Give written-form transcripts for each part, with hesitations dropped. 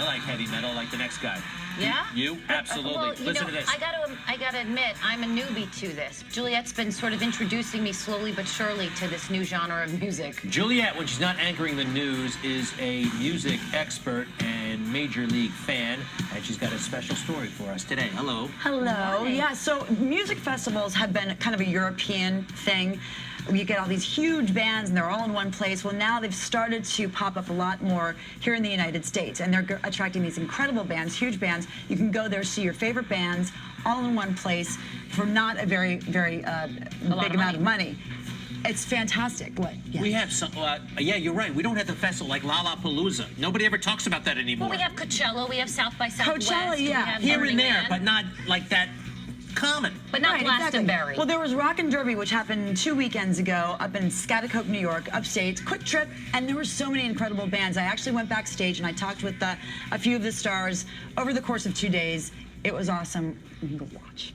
I like heavy metal, like the next guy. Yeah? You? Absolutely. Well, Listen to this. I gotta admit, I'm a newbie to this. Juliet's been sort of introducing me slowly but surely to this new genre of music. Juliet, when she's not anchoring the news, is a music expert and major league fan, and she's got a special story for us today. Hello. Hello. Yeah, so music festivals have been kind of a European thing. You get all these huge bands, and they're all in one place. Well, now they've started to pop up a lot more here in the United States, and they're attracting these incredible bands, huge bands. You can go there, see your favorite bands, all in one place for not a very, very big amount of money. It's fantastic. What? Yes. We have some, yeah, you're right. We don't have the festival like Lollapalooza. Nobody ever talks about that anymore. Well, we have Coachella, we have South by Southwest. Coachella, yeah. Here and there, but not like that common. But not Glastonbury. Exactly. Well, there was Rock and Derby, which happened 2 weekends ago up in Schaghticoke, New York, upstate. Quick trip, and there were so many incredible bands. I actually went backstage and I talked with a few of the stars over the course of 2 days. It was awesome. You can go watch.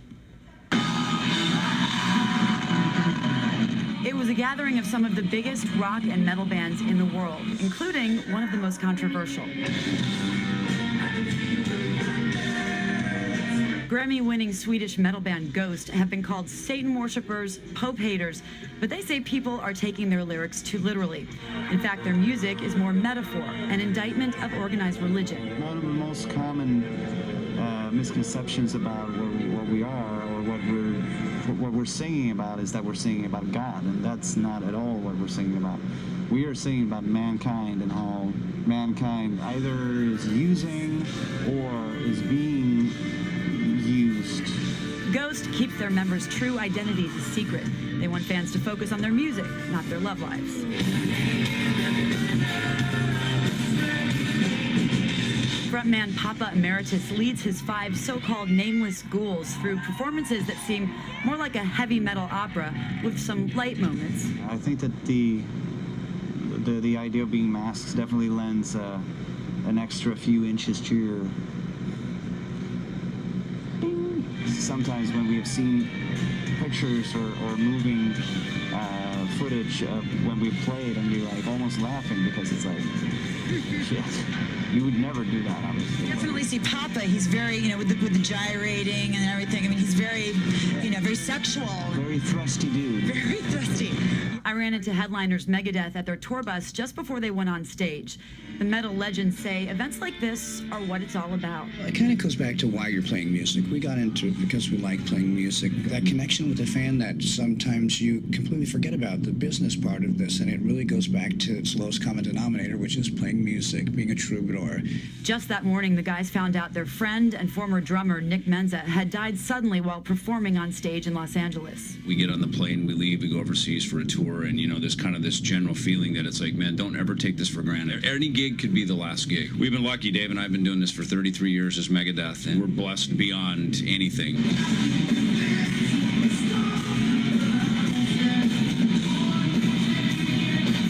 It was a gathering of some of the biggest rock and metal bands in the world, including one of the most controversial. Grammy-winning Swedish metal band GHOST have been called Satan worshippers, Pope haters, but they say people are taking their lyrics too literally. In fact, their music is more metaphor, an indictment of organized religion. One of the most common misconceptions about what we are or what we're singing about is that we're singing about God, and that's not at all what we're singing about. We are singing about mankind and how mankind either is using or is being used. GHOST keeps their members' true identities a secret. They want fans to focus on their music, not their love lives. Frontman Papa Emeritus leads his 5 so-called nameless ghouls through performances that seem more like a heavy metal opera with some light moments. I think that the idea of being masked definitely lends an extra few inches to your... Sometimes when we have seen pictures or moving footage of when we've played, and you're like almost laughing because it's like, shit, you would never do that, obviously. Definitely see Papa. He's very, with the gyrating and everything. I mean, he's very, very sexual. Very thrusty dude. Very thrusty. I ran into headliners Megadeth at their tour bus just before they went on stage. The metal legends say events like this are what it's all about. It kind of goes back to why you're playing music. We got into it because we like playing music. That connection with the fan that sometimes you completely forget about, the business part of this, and it really goes back to its lowest common denominator, which is playing music, being a troubadour. Just that morning, the guys found out their friend and former drummer, Nick Menza, had died suddenly while performing on stage in Los Angeles. We get on the plane, we leave, we go overseas for a tour, and there's kind of this general feeling that it's like, man, don't ever take this for granted. Any gig could be the last gig. We've been lucky. Dave and I have been doing this for 33 years as Megadeth, and we're blessed beyond anything.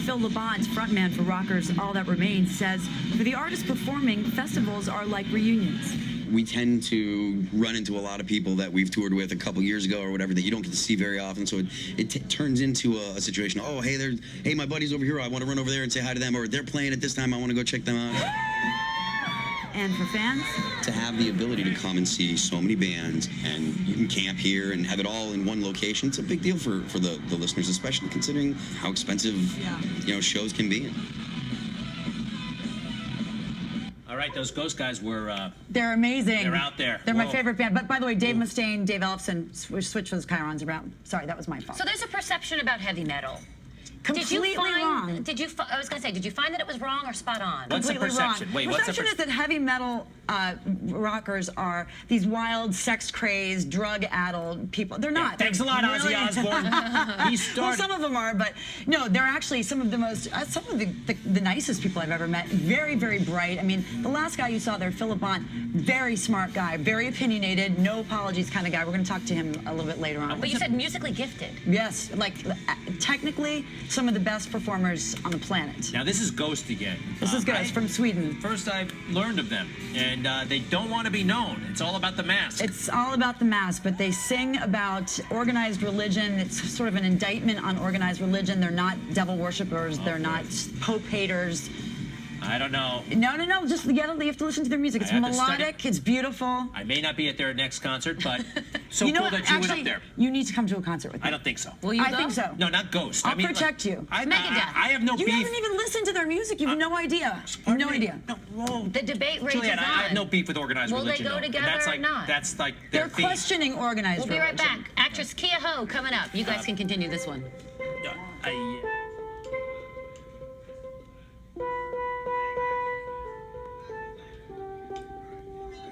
Phil Labonte, frontman for Rockers All That Remains, says for the artists performing, festivals are like reunions. We tend to run into a lot of people that we've toured with a couple years ago or whatever that you don't get to see very often, so it turns into a situation, oh, hey, my buddy's over here, I want to run over there and say hi to them, or they're playing at this time, I want to go check them out. And for fans? To have the ability to come and see so many bands, and you can camp here and have it all in one location, it's a big deal for the listeners, especially considering how expensive shows can be. All right, those Ghost guys were... they're amazing. They're out there. They're my favorite band. But by the way, Dave Mustaine, Dave Ellefson switched those chirons around. Sorry, that was my fault. So there's a perception about heavy metal. Completely wrong. I was going to say, did you find that it was wrong or spot on? What's the perception? Wait, what's the perception? Is that heavy metal rockers are these wild, sex-crazed, drug-addled people. They're not. Thanks a lot, Ozzy Osbourne. He started. Well, some of them are, but no, they're actually some of the most, some of the nicest people I've ever met. Very, very bright. I mean, the last guy you saw there, Phil Labonte, very smart guy, very opinionated, no apologies kind of guy. We're going to talk to him a little bit later on. But you said musically gifted. Yes, like technically some of the best performers on the planet. Now this is GHOST again. This is GHOST from Sweden. First I learned of them, and they don't want to be known. It's all about the mask. It's all about the mask, but they sing about organized religion. It's sort of an indictment on organized religion. They're not devil worshippers. They're not Pope haters. I don't know. No. Just you have to listen to their music. It's I have to study. melodic. It's beautiful. I may not be at their next concert, but so You know cool what? that you Actually, went up there. you need to come to a concert with me. I don't think so. Will you I go? think so. No, not Ghost. I'll I mean, protect you. I Megadeth. I have no You beef. haven't even listened to their music. You have no idea. Pardon No me? idea. No, whoa. The debate rages Juliet, on. I have no beef with organized Will they religion. go though. together And that's or like, not? That's like their They're theme. questioning organized We'll be right religion. back. Actress Kia Ho coming up. You guys can continue this one.